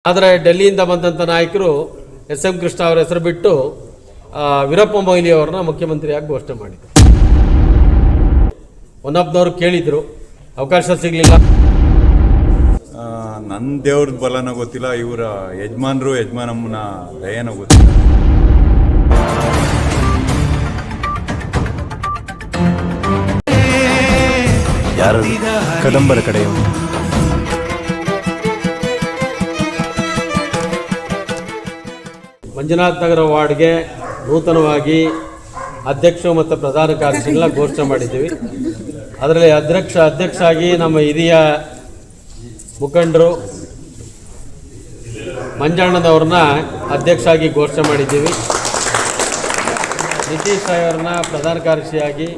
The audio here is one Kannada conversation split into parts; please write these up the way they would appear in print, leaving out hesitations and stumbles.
ಆದರೆ ಡೆಲ್ಲಿಯಿಂದ ಬಂದಂಥ ನಾಯಕರು ಎಸ್.ಎಂ. ಕೃಷ್ಣ ಅವರ ಹೆಸರು ಬಿಟ್ಟು ವೀರಪ್ಪ ಮೊಯ್ಲಿ ಅವರನ್ನ ಮುಖ್ಯಮಂತ್ರಿಯಾಗಿ ಘೋಷಣೆ ಮಾಡಿದರು. ಒನ್ನಪ್ಪನವರು ಕೇಳಿದರು, ಅವಕಾಶ ಸಿಗಲಿಲ್ಲ. ನನ್ನ ದೇವ್ರದ್ದು ಬಲನೋ ಗೊತ್ತಿಲ್ಲ, ಇವರ ಯಜಮಾನಮ್ಮನ ದಯನೋ ಗೊತ್ತಿಲ್ಲ. ಯಾರು ಕದಂಬರ ಕಡೆಯವರು? ಮಂಜುನಾಥ್ ನಗರ ವಾರ್ಡ್ಗೆ ನೂತನವಾಗಿ ಅಧ್ಯಕ್ಷ ಮತ್ತು ಪ್ರಧಾನ ಕಾರ್ಯದರ್ಶಿಗಳನ್ನ ಘೋಷಣೆ ಮಾಡಿದ್ದೀವಿ. ಅದರಲ್ಲಿ ಅಧ್ಯಕ್ಷ ಆಗಿ ನಮ್ಮ ಹಿರಿಯ ಮುಖಂಡರು ಮಂಜಣ್ಣನವ್ರನ್ನ ಅಧ್ಯಕ್ಷ ಆಗಿ ಘೋಷಣೆ ಮಾಡಿದ್ದೀವಿ. ನಿತೀಶ್ ಅವ್ರನ್ನ ಪ್ರಧಾನ ಕಾರ್ಯದರ್ಶಿಯಾಗಿ,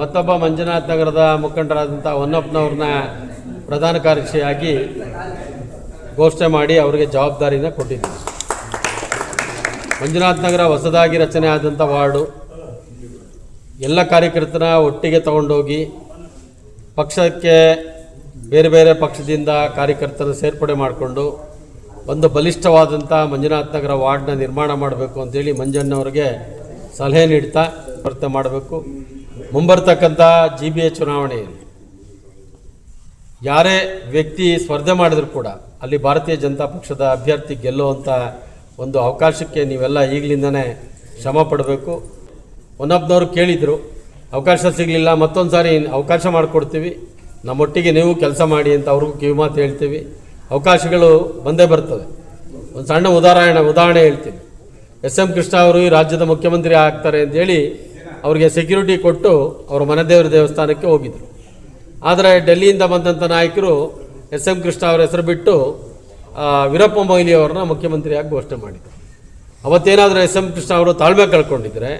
ಮತ್ತೊಬ್ಬ ಮಂಜುನಾಥ್ ನಗರದ ಮುಖಂಡರಾದಂಥ ಹೊನ್ನಪ್ಪನವ್ರನ್ನ ಪ್ರಧಾನ ಕಾರ್ಯದರ್ಶಿಯಾಗಿ ಘೋಷಣೆ ಮಾಡಿ ಅವರಿಗೆ ಜವಾಬ್ದಾರಿನ ಕೊಟ್ಟಿದ್ದೀವಿ. ಮಂಜುನಾಥ್ ನಗರ ಹೊಸದಾಗಿ ರಚನೆ ಆದಂಥ ವಾರ್ಡು, ಎಲ್ಲ ಕಾರ್ಯಕರ್ತನ ಒಟ್ಟಿಗೆ ತಗೊಂಡೋಗಿ ಪಕ್ಷಕ್ಕೆ ಬೇರೆ ಬೇರೆ ಪಕ್ಷದಿಂದ ಕಾರ್ಯಕರ್ತನ ಸೇರ್ಪಡೆ ಮಾಡಿಕೊಂಡು ಒಂದು ಬಲಿಷ್ಠವಾದಂಥ ಮಂಜುನಾಥ್ ನಗರ ವಾರ್ಡ್ನ ನಿರ್ಮಾಣ ಮಾಡಬೇಕು ಅಂತೇಳಿ ಮಂಜಣ್ಣವ್ರಿಗೆ ಸಲಹೆ ನೀಡ್ತಾ ಸ್ಪರ್ಧೆ ಮಾಡಬೇಕು. ಮುಂಬರ್ತಕ್ಕಂಥ GBA ಚುನಾವಣೆಯಲ್ಲಿ ಯಾರೇ ವ್ಯಕ್ತಿ ಸ್ಪರ್ಧೆ ಮಾಡಿದ್ರು ಕೂಡ ಅಲ್ಲಿ ಭಾರತೀಯ ಜನತಾ ಪಕ್ಷದ ಅಭ್ಯರ್ಥಿ ಗೆಲ್ಲುವಂಥ ಒಂದು ಅವಕಾಶಕ್ಕೆ ನೀವೆಲ್ಲ ಈಗಲಿಂದನೇ ಶ್ರಮ ಪಡಬೇಕು. ಒನ್ನಪ್ಪನವರು ಕೇಳಿದರು, ಅವಕಾಶ ಸಿಗಲಿಲ್ಲ, ಮತ್ತೊಂದು ಸಾರಿ ಅವಕಾಶ ಮಾಡಿಕೊಡ್ತೀವಿ, ನಮ್ಮೊಟ್ಟಿಗೆ ನೀವು ಕೆಲಸ ಮಾಡಿ ಅಂತ ಅವ್ರಿಗೂ ಕಿವಿಮಾತು ಹೇಳ್ತೀವಿ. ಅವಕಾಶಗಳು ಬಂದೇ ಬರ್ತವೆ. ಒಂದು ಸಣ್ಣ ಉದಾಹರಣೆ ಹೇಳ್ತೀನಿ. ಎಸ್.ಎಂ. ಕೃಷ್ಣ ಅವರು ಈ ರಾಜ್ಯದ ಮುಖ್ಯಮಂತ್ರಿ ಆಗ್ತಾರೆ ಅಂತೇಳಿ ಅವ್ರಿಗೆ ಸೆಕ್ಯೂರಿಟಿ ಕೊಟ್ಟು ಅವರ ಮನೆದೇವರ ದೇವಸ್ಥಾನಕ್ಕೆ ಹೋಗಿದ್ರು. ಆದರೆ ಡೆಲ್ಲಿಯಿಂದ ಬಂದಂಥ ನಾಯಕರು ಎಸ್.ಎಂ. ಕೃಷ್ಣ ಅವರ ಹೆಸರು ಬಿಟ್ಟು ವೀರಪ್ಪ ಮೊಯ್ಲಿ ಅವ್ರನ್ನ ಮುಖ್ಯಮಂತ್ರಿಯಾಗಿ ಘೋಷಣೆ ಮಾಡಿದರು. ಅವತ್ತೇನಾದರೂ ಎಸ್.ಎಂ. ಕೃಷ್ಣ ಅವರು ತಾಳ್ಮೆ ಕಳ್ಕೊಂಡಿದ್ದರೆ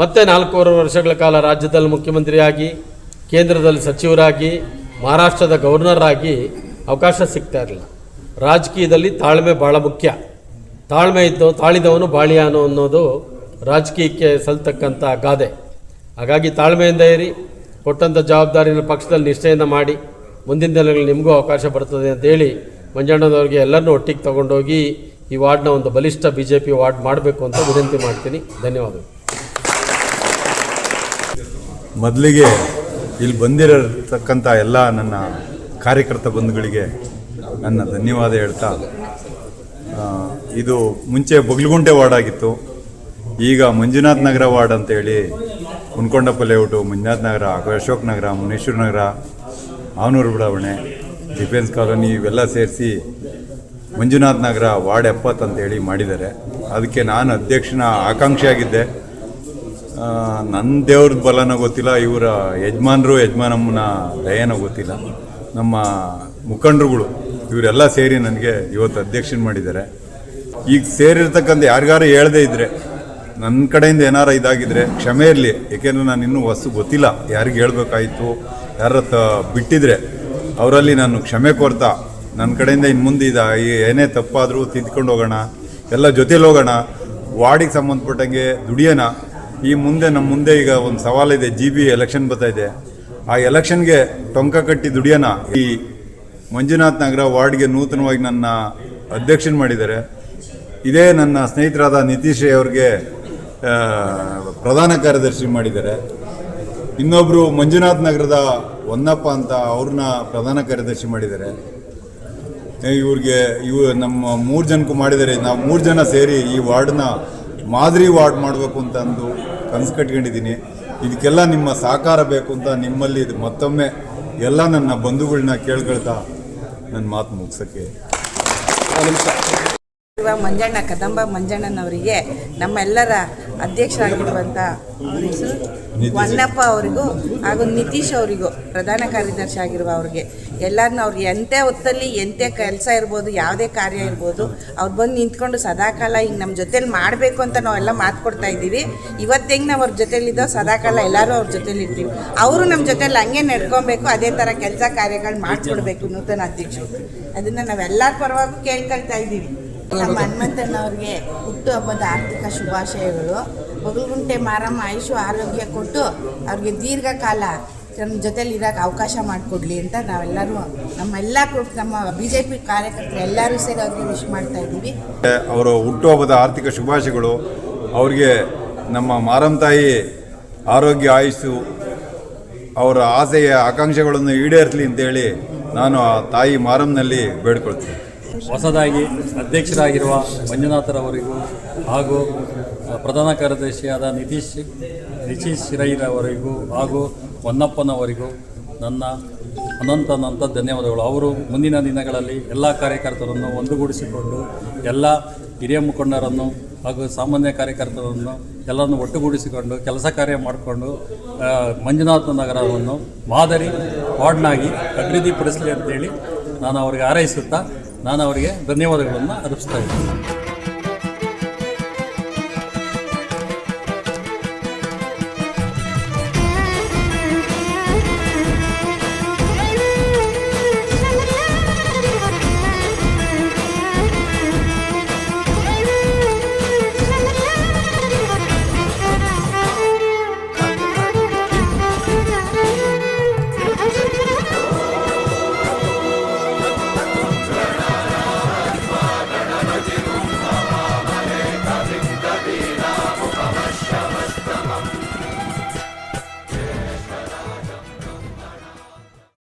ಮತ್ತೆ 4 ವರ್ಷಗಳ ಕಾಲ ರಾಜ್ಯದಲ್ಲಿ ಮುಖ್ಯಮಂತ್ರಿಯಾಗಿ, ಕೇಂದ್ರದಲ್ಲಿ ಸಚಿವರಾಗಿ, ಮಹಾರಾಷ್ಟ್ರದ ಗವರ್ನರ್ ಆಗಿ ಅವಕಾಶ ಸಿಗ್ತಾ ಇರಲಿಲ್ಲ. ರಾಜಕೀಯದಲ್ಲಿ ತಾಳ್ಮೆ ಭಾಳ ಮುಖ್ಯ. ತಾಳಿದವನು ಬಾಳಿಯಾನು ಅನ್ನೋದು ರಾಜಕೀಯಕ್ಕೆ ಸಲ್ತಕ್ಕಂಥ ಗಾದೆ. ಹಾಗಾಗಿ ತಾಳ್ಮೆಯಿಂದ ಇರಿ, ಕೊಟ್ಟಂಥ ಜವಾಬ್ದಾರಿನ ಪಕ್ಷದಲ್ಲಿ ನಿಷ್ಠೆಯಿಂದ ಮಾಡಿ, ಮುಂದಿನ ದಿನಗಳಲ್ಲಿ ನಿಮಗೂ ಅವಕಾಶ ಬರ್ತದೆ ಅಂತೇಳಿ ಮಂಜಣ್ಣನವ್ರಿಗೆ ಎಲ್ಲರನ್ನೂ ಒಟ್ಟಿಗೆ ತಗೊಂಡೋಗಿ ಈ ವಾರ್ಡ್ನ ಒಂದು ಬಲಿಷ್ಠ BJP ವಾರ್ಡ್ ಮಾಡಬೇಕು ಅಂತ ವಿನಂತಿ ಮಾಡ್ತೀನಿ. ಧನ್ಯವಾದಗಳು. ಮೊದಲಿಗೆ ಇಲ್ಲಿ ಬಂದಿರತಕ್ಕಂಥ ಎಲ್ಲ ನನ್ನ ಕಾರ್ಯಕರ್ತ ಬಂಧುಗಳಿಗೆ ನನ್ನ ಧನ್ಯವಾದ ಹೇಳ್ತಾ, ಇದು ಮುಂಚೆ ಬೊಗ್ಲುಗುಂಟೆ ವಾರ್ಡ್ ಆಗಿತ್ತು, ಈಗ ಮಂಜುನಾಥ್ ನಗರ ವಾರ್ಡ್ ಅಂತೇಳಿ ಹುನ್ಕೊಂಡಪ್ಪ ಲೇಔಟು, ಮಂಜುನಾಥ್ ನಗರ, ಅಶೋಕ್ ನಗರ, ಮುನೇಶ್ವರ ನಗರ, ಆವನೂರು ಬಡಾವಣೆ, ಡಿಫೆನ್ಸ್ ಕಾಲೋನಿ ಇವೆಲ್ಲ ಸೇರಿಸಿ ಮಂಜುನಾಥ್ ನಗರ ವಾರ್ಡ್ 70 ಅಂತೇಳಿ ಮಾಡಿದ್ದಾರೆ. ಅದಕ್ಕೆ ನಾನು ಅಧ್ಯಕ್ಷನ ಆಕಾಂಕ್ಷಿಯಾಗಿದ್ದೆ. ನನ್ನ ದೇವ್ರದ್ದು ಬಲನೋ ಗೊತ್ತಿಲ್ಲ, ಇವರ ಯಜಮಾನಮ್ಮನ ದಯನೋ ಗೊತ್ತಿಲ್ಲ. ನಮ್ಮ ಮುಖಂಡರುಗಳು ಇವರೆಲ್ಲ ಸೇರಿ ನನಗೆ ಇವತ್ತು ಅಧ್ಯಕ್ಷನ ಮಾಡಿದ್ದಾರೆ. ಈಗ ಸೇರಿರ್ತಕ್ಕಂಥ ಯಾರಿಗಾರು ಹೇಳದೇ ಇದ್ದರೆ, ನನ್ನ ಕಡೆಯಿಂದ ಏನಾರು ಇದಾಗಿದ್ದರೆ ಕ್ಷಮೆ ಇರಲಿ. ಏಕೆಂದರೆ ನಾನು ಇನ್ನೂ ಗೊತ್ತಿಲ್ಲ ಯಾರಿಗೆ ಹೇಳಬೇಕಾಯಿತು, ಯಾರ ಬಿಟ್ಟಿದ್ರೆ ಅವರಲ್ಲಿ ನಾನು ಕ್ಷಮೆ ಕೋರ್ತಾ, ನನ್ನ ಕಡೆಯಿಂದ ಇನ್ನು ಮುಂದೆ ಏನೇ ತಪ್ಪಾದರೂ ತಿದ್ಕೊಂಡು ಹೋಗೋಣ, ಎಲ್ಲ ಜೊತೇಲಿ ಹೋಗೋಣ, ವಾರ್ಡಿಗೆ ಸಂಬಂಧಪಟ್ಟಂಗೆ ದುಡಿಯೋಣ. ಈ ನಮ್ಮ ಮುಂದೆ ಈಗ ಒಂದು ಸವಾಲಿದೆ, GB ಎಲೆಕ್ಷನ್ ಬರ್ತಾಯಿದೆ. ಆ ಎಲೆಕ್ಷನ್ಗೆ ಟೊಂಕ ಕಟ್ಟಿ ದುಡಿಯೋಣ. ಈ ಮಂಜುನಾಥ್ ನಗರ ವಾರ್ಡ್ಗೆ ನೂತನವಾಗಿ ನನ್ನ ಅಧ್ಯಕ್ಷನ ಮಾಡಿದ್ದಾರೆ. ಇದೇ ನನ್ನ ಸ್ನೇಹಿತರಾದ ನಿತೀಶ್ ಅವ್ರಿಗೆ ಪ್ರಧಾನ ಕಾರ್ಯದರ್ಶಿ ಮಾಡಿದ್ದಾರೆ. ಇನ್ನೊಬ್ಬರು ಮಂಜುನಾಥ್ ನಗರದ ಹೊನ್ನಪ್ಪ ಅಂತ ಅವ್ರನ್ನ ಪ್ರಧಾನ ಕಾರ್ಯದರ್ಶಿ ಮಾಡಿದ್ದಾರೆ. ನಮ್ಮ 3 ಜನಕ್ಕೂ ಮಾಡಿದ್ದಾರೆ. ನಾವು 3 ಜನ ಸೇರಿ ಈ ವಾರ್ಡ್ನ ಮಾದರಿ ವಾರ್ಡ್ ಮಾಡಬೇಕು ಅಂತ ಅಂದು ಕನಸು ಕಟ್ಕೊಂಡಿದ್ದೀನಿ. ಇದಕ್ಕೆಲ್ಲ ನಿಮ್ಮ ಸಹಕಾರ ಬೇಕು ಅಂತ ನಿಮ್ಮಲ್ಲಿ ಮತ್ತೊಮ್ಮೆ ಎಲ್ಲ ನನ್ನ ಬಂಧುಗಳನ್ನ ಕೇಳ್ಕೊಳ್ತಾ ನನ್ನ ಮಾತು ಮುಗಿಸೋಕ್ಕೆ ಕದಂಬ ಮಂಜಣ್ಣನವರಿಗೆ, ನಮ್ಮೆಲ್ಲರ ಅಧ್ಯಕ್ಷರಾಗಿರುವಂಥ ಹೊನ್ನಪ್ಪ ಅವರಿಗೂ ಹಾಗೂ ನಿತೀಶ್ ಅವರಿಗೂ, ಪ್ರಧಾನ ಕಾರ್ಯದರ್ಶಿ ಆಗಿರುವ ಅವ್ರಿಗೆ ಎಲ್ಲರನ್ನೂ ಅವ್ರಿಗೆ ಎಂಥ ಹೊತ್ತಲ್ಲಿ ಎಂಥ ಕೆಲಸ ಇರ್ಬೋದು, ಯಾವುದೇ ಕಾರ್ಯ ಇರ್ಬೋದು, ಅವ್ರು ಬಂದು ನಿಂತ್ಕೊಂಡು ಸದಾಕಾಲ ಹಿಂಗೆ ನಮ್ಮ ಜೊತೇಲಿ ಮಾಡಬೇಕು ಅಂತ ನಾವೆಲ್ಲ ಮಾತು ಕೊಡ್ತಾ ಇದ್ದೀವಿ. ಇವತ್ತು ಹೆಂಗೆ ನಾವು ಅವ್ರ ಜೊತೇಲಿದ್ದೋ ಸದಾಕಾಲ ಎಲ್ಲರೂ ಅವ್ರ ಜೊತೇಲಿ ಇರ್ತೀವಿ. ಅವರು ನಮ್ಮ ಜೊತೇಲಿ ಹಂಗೆ ನಡ್ಕೊಬೇಕು, ಅದೇ ಥರ ಕೆಲಸ ಕಾರ್ಯಗಳು ಮಾಡಿಕೊಡ್ಬೇಕು ನೂತನ ಅಧ್ಯಕ್ಷರು. ಅದನ್ನು ನಾವೆಲ್ಲರ ಪರವಾಗೂ ಕೇಳ್ಕೊಳ್ತಾ ಇದ್ದೀವಿ. ನಮ್ಮ ಹನುಮಂತಣ್ಣವ್ರಿಗೆ ಹುಟ್ಟುಹಬ್ಬದ ಆರ್ಥಿಕ ಶುಭಾಶಯಗಳು. ಬೊಗಲಗುಂಟೆ ಮಾರಮ್ಮ ಆಯುಷು ಆರೋಗ್ಯ ಕೊಟ್ಟು ಅವ್ರಿಗೆ ದೀರ್ಘಕಾಲ ನಮ್ಮ ಜೊತೆಲಿ ಇರೋಕ್ಕೆ ಅವಕಾಶ ಮಾಡಿಕೊಡ್ಲಿ ಅಂತ ನಾವೆಲ್ಲರೂ ನಮ್ಮ BJP ಕಾರ್ಯಕರ್ತರು ಎಲ್ಲರೂ ಸೇರಿ ಅವ್ರಿಗೆ ವಿಶ್ ಮಾಡ್ತಾ ಇದ್ದೀವಿ. ಅವರ ಹುಟ್ಟುಹಬ್ಬದ ಆರ್ಥಿಕ ಶುಭಾಶಯಗಳು. ಅವ್ರಿಗೆ ನಮ್ಮ ಮಾರಮ್ಮ ತಾಯಿ ಆರೋಗ್ಯ ಆಯುಸ್ಸು ಅವರ ಆಸೆಯ ಆಕಾಂಕ್ಷೆಗಳನ್ನು ಈಡೇರಿಸಲಿ ಅಂತೇಳಿ ನಾನು ಆ ತಾಯಿ ಮಾರಮ್ಮನಲ್ಲಿ ಬೇಡ್ಕೊಳ್ತೀನಿ. ಹೊಸದಾಗಿ ಅಧ್ಯಕ್ಷರಾಗಿರುವ ಮಂಜುನಾಥರವರಿಗೂ ಹಾಗೂ ಪ್ರಧಾನ ಕಾರ್ಯದರ್ಶಿಯಾದ ನಿತೀಶ್ ಶಿರೈರವರಿಗೂ ಹಾಗೂ ಹೊನ್ನಪ್ಪನವರಿಗೂ ನನ್ನ ಅನಂತ ಧನ್ಯವಾದಗಳು. ಅವರು ಮುಂದಿನ ದಿನಗಳಲ್ಲಿ ಎಲ್ಲ ಕಾರ್ಯಕರ್ತರನ್ನು ಒಂದುಗೂಡಿಸಿಕೊಂಡು ಎಲ್ಲ ಹಿರಿಯ ಮುಖಂಡರನ್ನು ಹಾಗೂ ಸಾಮಾನ್ಯ ಕಾರ್ಯಕರ್ತರನ್ನು ಎಲ್ಲರನ್ನು ಒಟ್ಟುಗೂಡಿಸಿಕೊಂಡು ಕೆಲಸ ಕಾರ್ಯ ಮಾಡಿಕೊಂಡು ಮಂಜುನಾಥ ನಗರವನ್ನು ಮಾದರಿ ವಾರ್ಡ್ನಾಗಿ ಅಭಿವೃದ್ಧಿಪಡಿಸಲಿ ಅಂತೇಳಿ ನಾನು ಅವರಿಗೆ ಹಾರೈಸುತ್ತಾ ನಾನು ಅವರಿಗೆ ಧನ್ಯವಾದಗಳನ್ನು ಅರ್ಪಿಸ್ತಾ ಇದ್ದೀನಿ.